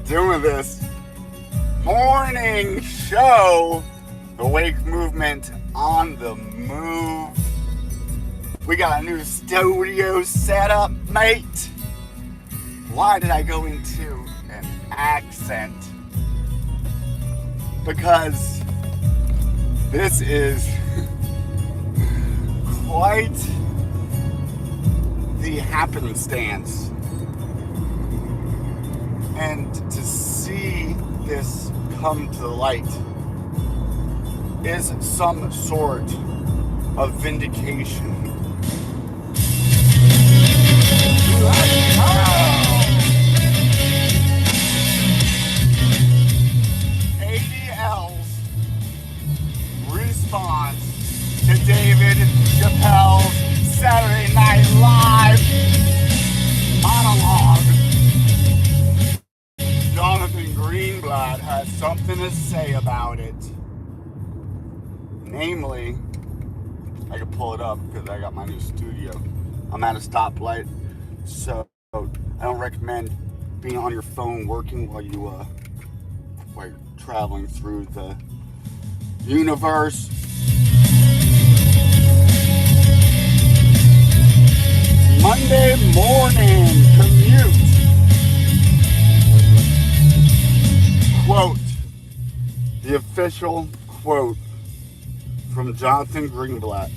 doing this morning show, the Wake Movement on the Move. We got a new studio set up, mate. Why did I go into an accent? Because this is quite the happenstance. And to see this come to light is some sort of vindication. Let's go! ADL's response to David Chappelle's Saturday Night Live monologue. Jonathan Greenblatt has something to say about it. Namely, I can pull it up because I got my new studio. I'm at a stoplight, so I don't recommend being on your phone working while you're traveling through the universe. Monday morning commute. Quote, the official quote from Jonathan Greenblatt.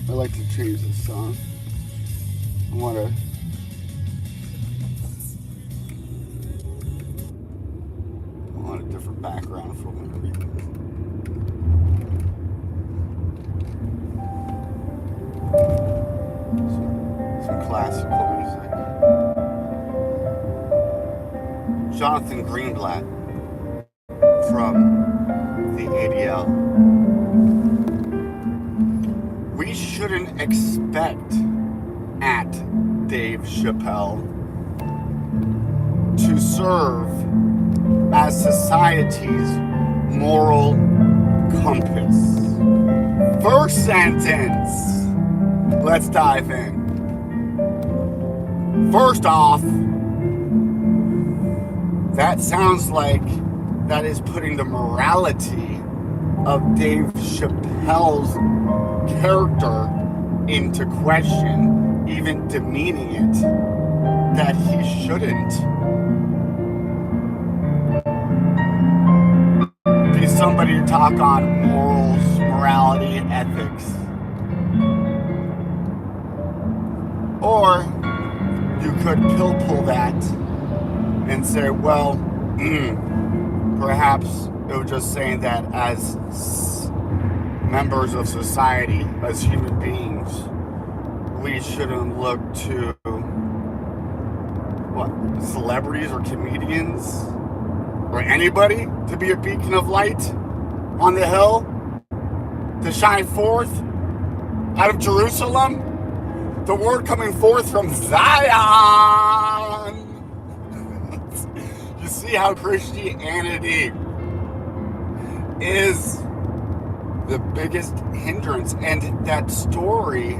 I like to change this song. I want a different background for when I read this. Some classical music. Jonathan Greenblatt from the ADL. We shouldn't expect at Dave Chappelle to serve as society's moral compass. First sentence. Let's dive in. First off, that sounds like that is putting the morality of Dave Chappelle's character into question, even demeaning it, that he shouldn't be somebody to talk on morals, morality, ethics. Or you could pull that and say, well, perhaps it was just saying that as members of society, as human beings, we shouldn't look to celebrities or comedians or anybody to be a beacon of light on the hill, to shine forth out of Jerusalem, the word coming forth from Zion. You see how Christianity is the biggest hindrance, and that story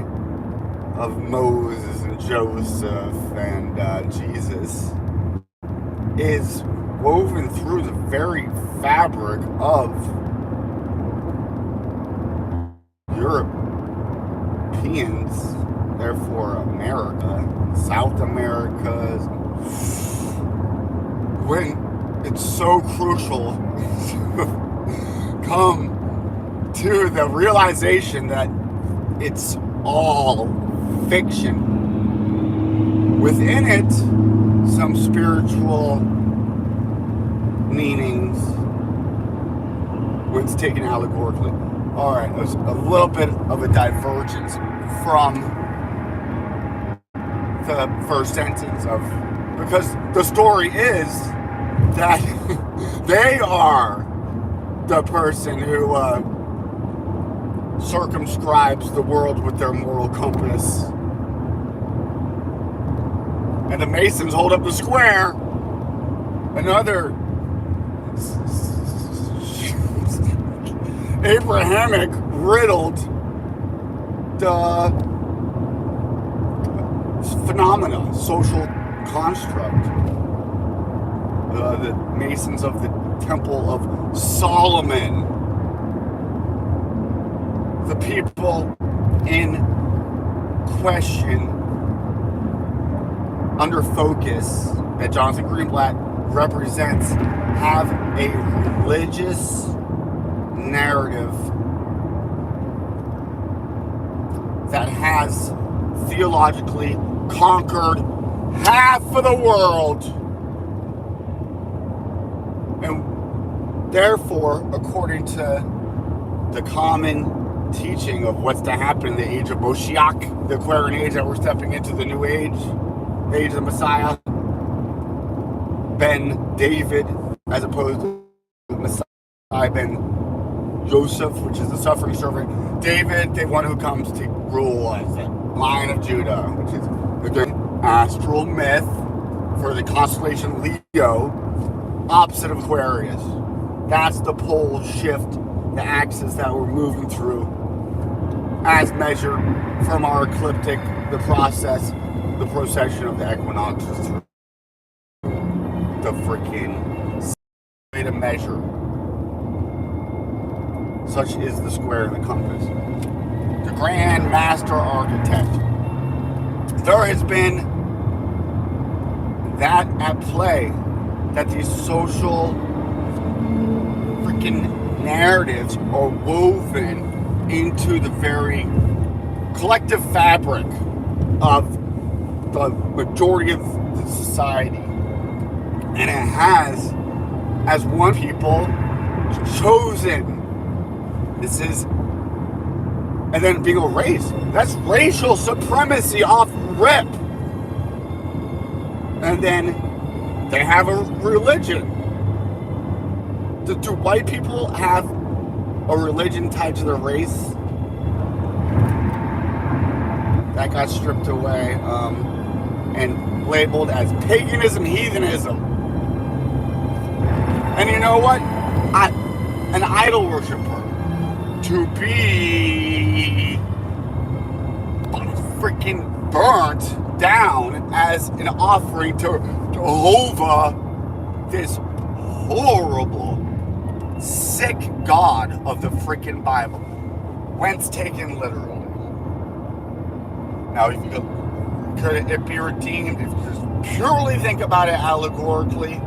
of Moses and Joseph and Jesus is woven through the very fabric of Europeans, therefore America, South America, when it's so crucial to come to the realization that it's all fiction. Within it, some spiritual meanings when it's taken allegorically. All right, there's a little bit of a divergence from the first sentence because the story is that they are the person who circumscribes the world with their moral compass. And the Masons hold up the square. Another Abrahamic riddled the phenomena, social construct. the masons of the Temple of Solomon. The people in question, under focus, that Jonathan Greenblatt represents, have a religious narrative that has theologically conquered half of the world. And therefore, according to the common teaching of what's to happen in the age of Moshiach, the Aquarian age that we're stepping into, the new age, the age of the Messiah, Ben David, as opposed to the Messiah Ben Joseph, which is the suffering servant. David, the one who comes to rule as the Lion of Judah, which is the good astral myth for the constellation Leo, opposite of Aquarius. That's the pole shift, the axis that we're moving through, as measured from our ecliptic, the process, the procession of the equinoxes through the freaking way to measure. Such is the square and the compass. The Grand Master Architect. There has been that at play, that these social freaking narratives are woven into the very collective fabric of the majority of the society. And it has, as one people, chosen. This is, and then being erased. That's racial supremacy off rip. And then they have a religion. Do white people have a religion tied to their race? That got stripped away and labeled as paganism, heathenism. And you know what? An idol worshiper, to be freaking burnt down as an offering to Jehovah, this horrible, sick God of the freaking Bible, whence taken literally. Now, if you could it be redeemed if you just purely think about it allegorically,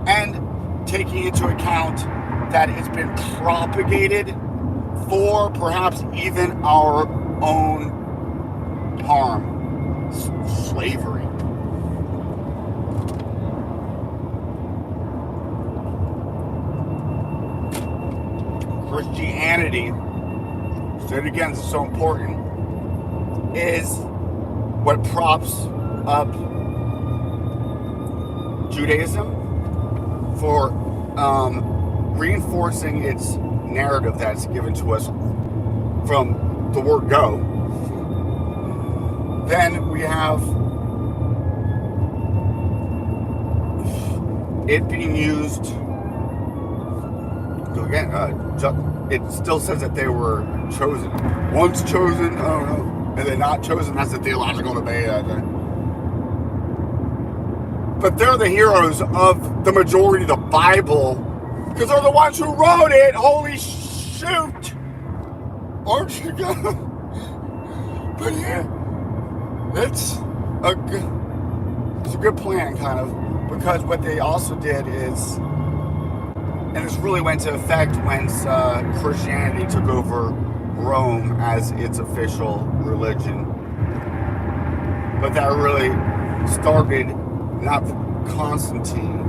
and taking into account that it's been propagated for perhaps even our own harm. Slavery. Christianity, say it again, it's so important, is what props up Judaism for reinforcing its narrative that's given to us from the word go. Then we have it being used again. It still says that they were chosen. Once chosen, I don't know, and then not chosen. That's the theological debate. But they're the heroes of the majority of the Bible because they're the ones who wrote it. Holy shoot! Aren't you gonna? But yeah, it's a good plan, kind of, because what they also did is, and this really went into effect when Christianity took over Rome as its official religion. But that really started not from Constantine.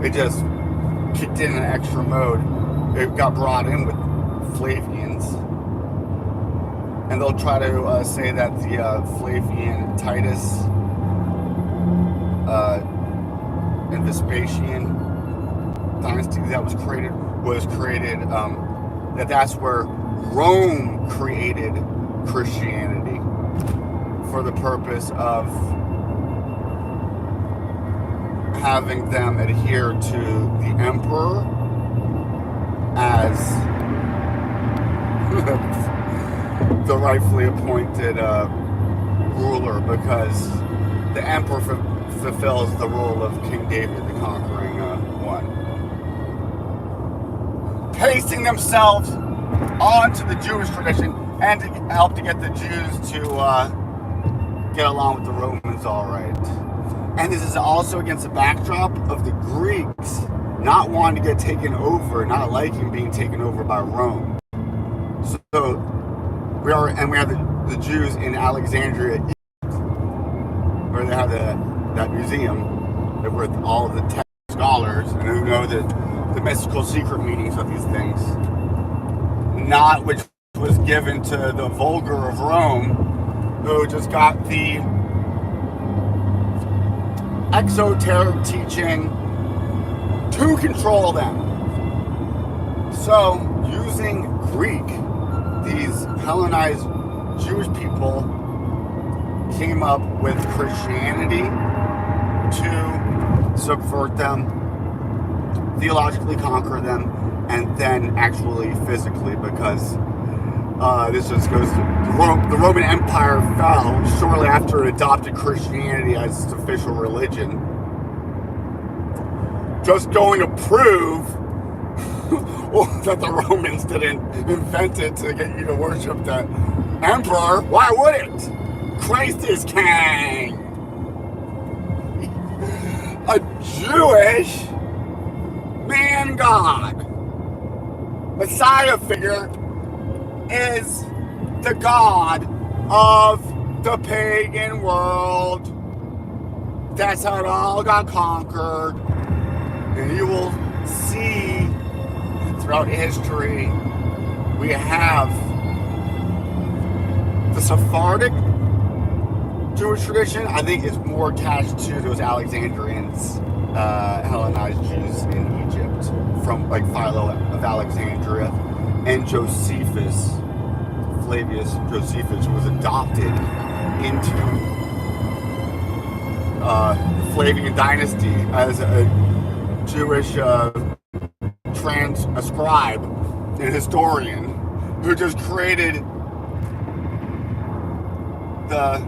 It just kicked in an extra mode. It got brought in with Flavians. And they'll try to say that the Flavian Titus and Vespasian dynasty that was created, that's where Rome created Christianity for the purpose of having them adhere to the emperor as the rightfully appointed ruler, because the emperor fulfills the role of King David, the conquering anyone, pasting themselves onto the Jewish tradition and to help to get the Jews to get along with the Romans all right. And this is also against the backdrop of the Greeks not wanting to get taken over, not liking being taken over by Rome. So we have the Jews in Alexandria, where they have that museum with all of the tech scholars and who know the mystical secret meanings of these things, not which was given to the vulgar of Rome, who just got the exoteric teaching to control them. So, using Greek, these Hellenized Jewish people came up with Christianity to subvert them, theologically conquer them, and then actually physically, because this just goes to the Roman Empire fell shortly after it adopted Christianity as its official religion. Just going to prove that the Romans didn't invent it to get you to worship the emperor. Why would it? Christ is king. A Jewish man God, Messiah figure, is the God of the pagan world. That's how it all got conquered. And you will see throughout history, we have the Sephardic Jewish tradition. I think is more attached to those Alexandrians, Hellenized Jews in Egypt, from like Philo of Alexandria, and Josephus, Flavius Josephus, was adopted into the Flavian dynasty as a Jewish scribe and historian who just created the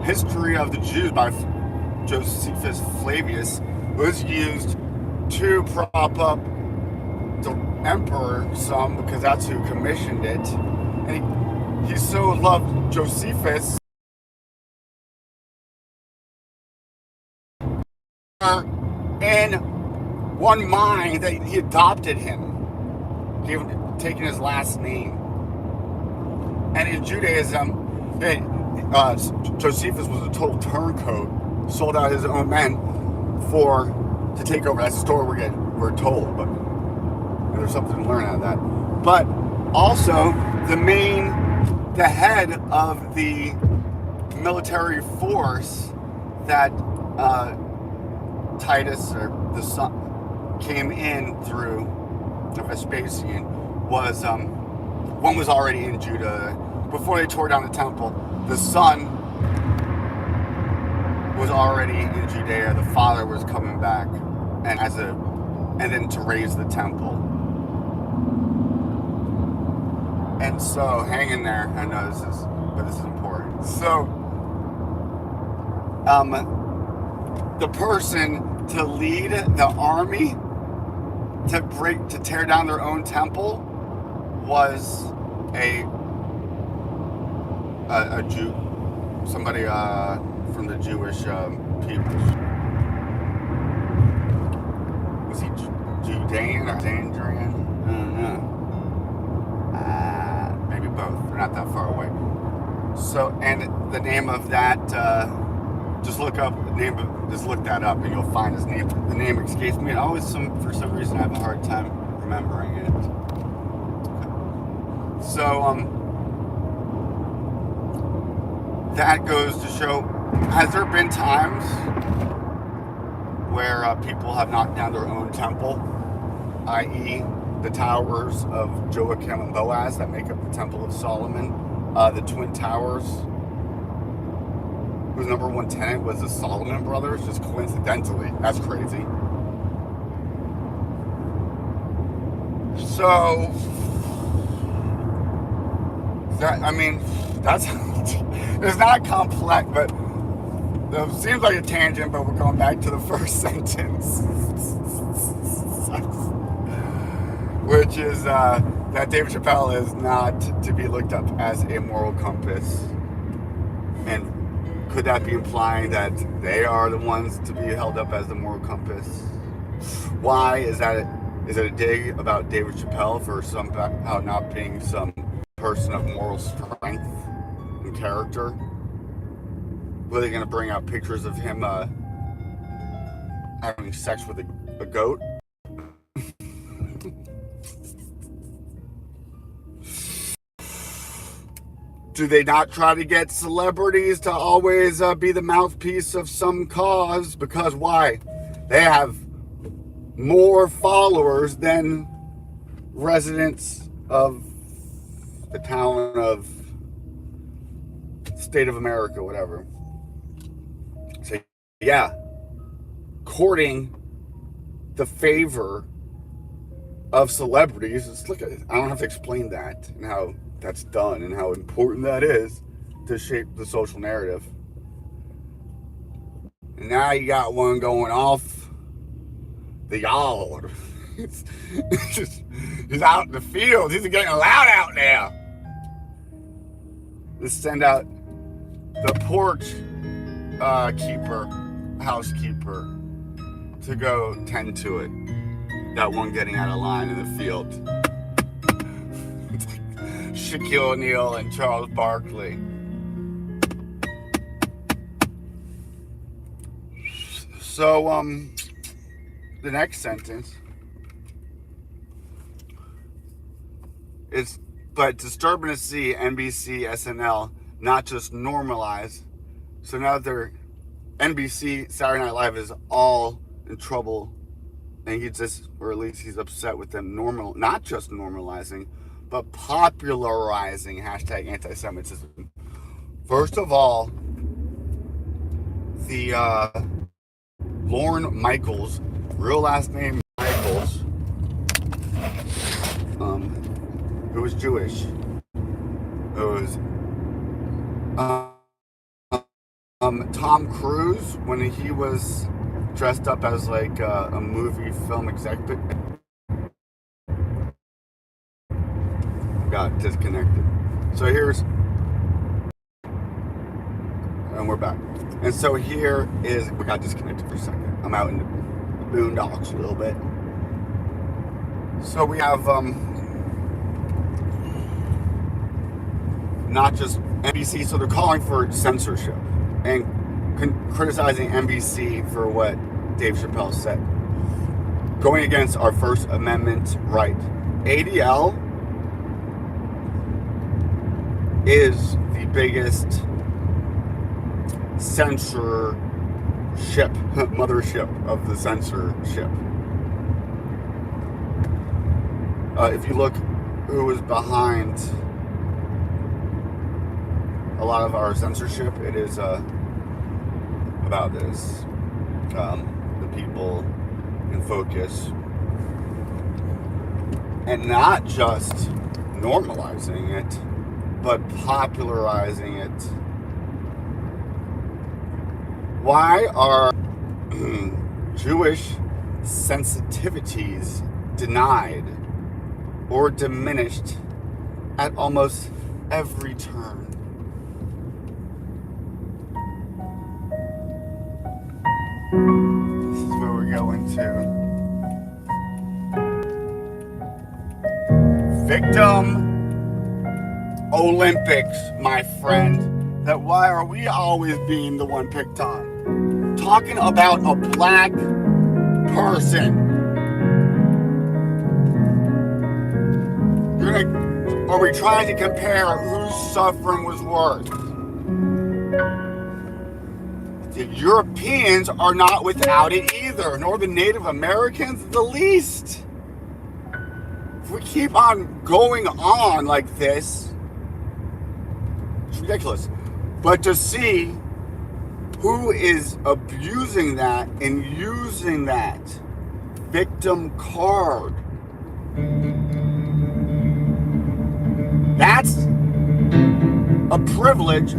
history of the Jews by Josephus Flavius, was used to prop up the emperor some, because that's who commissioned it. And he so loved Josephus in one mind that he adopted him, taking his last name. And in Judaism, Josephus was a total turncoat, sold out his own men to take over. That's the story we're told, but there's something to learn out of that. But also, the head of the military force that Titus, or the son, came in through Vespasian, was one was already in Judah before they tore down the temple. The son was already in Judea. The father was coming back, and then to raise the temple. And so, hang in there. I know this is important. So, the person to lead the army to tear down their own temple was a Jew, somebody from the Jewish people. Was he Judean or Alexandrian? I don't know. Maybe both. They're not that far away. So, and the name of that, just look that up and you'll find his name. The name escapes me, and for some reason I have a hard time remembering it. So, that goes to show, has there been times where people have knocked down their own temple, i.e. the towers of Joachim and Boaz that make up the Temple of Solomon, the Twin Towers, whose number one tenant was the Solomon brothers, just coincidentally. That's crazy. So, that's it's not complex, but It seems like a tangent, but we're going back to the first sentence, which is that David Chappelle is not to be looked up as a moral compass. And could that be implying that they are the ones to be held up as the moral compass? Why is that? Is it a dig about David Chappelle for somehow not being some person of moral strength and character? Were they going to bring out pictures of him having sex with a goat? Do they not try to get celebrities to always be the mouthpiece of some cause? Because why? They have more followers than residents of the town of state of America, whatever. So yeah, courting the favor of celebrities. Let's look at it. I don't have to explain that and how that's done and how important that is to shape the social narrative. And now you got one going off the yard. He's out in the field. He's getting loud out there. Let's send out the porch housekeeper to go tend to it. That one getting out of line in the field. Shaquille O'Neal and Charles Barkley. So, the next sentence is, but disturbing to see NBC, SNL not just normalize. So now they're NBC, Saturday Night Live is all in trouble, and he just, or at least he's upset with them not just normalizing, but popularizing hashtag anti-Semitism. First of all, the Lorne Michaels, real last name Michaels, who was Jewish, who was Tom Cruise when he was dressed up as like a movie film executive. Got disconnected. So and we're back. And so here is, we got disconnected for a second. I'm out in the boondocks a little bit. So we have not just NBC, so they're calling for censorship and criticizing NBC for what Dave Chappelle said, going against our First Amendment right. ADL is the biggest mothership of the censorship. If you look who is behind a lot of our censorship, it is about this, the people in focus, and not just normalizing it, but popularizing it. Why are Jewish sensitivities denied or diminished at almost every turn? This is where we're going to. Victim Olympics, my friend. That why are we always being the one picked on? Talking about a black person. Are we trying to compare whose suffering was worse? The Europeans are not without it either, nor the Native Americans the least. If we keep on going on like this, it's ridiculous. But to see who is abusing that and using that victim card, a privilege,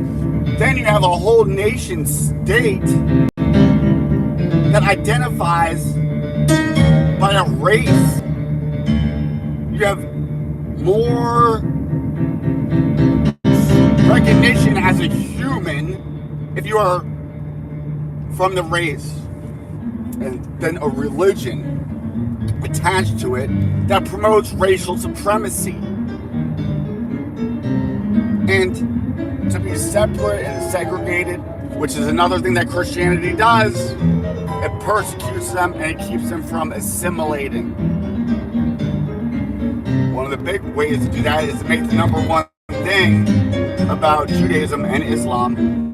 then you have a whole nation state that identifies by a race. You have more recognition as a human if you are from the race, and then a religion attached to it that promotes racial supremacy. And to be separate and segregated, which is another thing that Christianity does, it persecutes them and it keeps them from assimilating. One of the big ways to do that is to make the number one thing about Judaism and Islam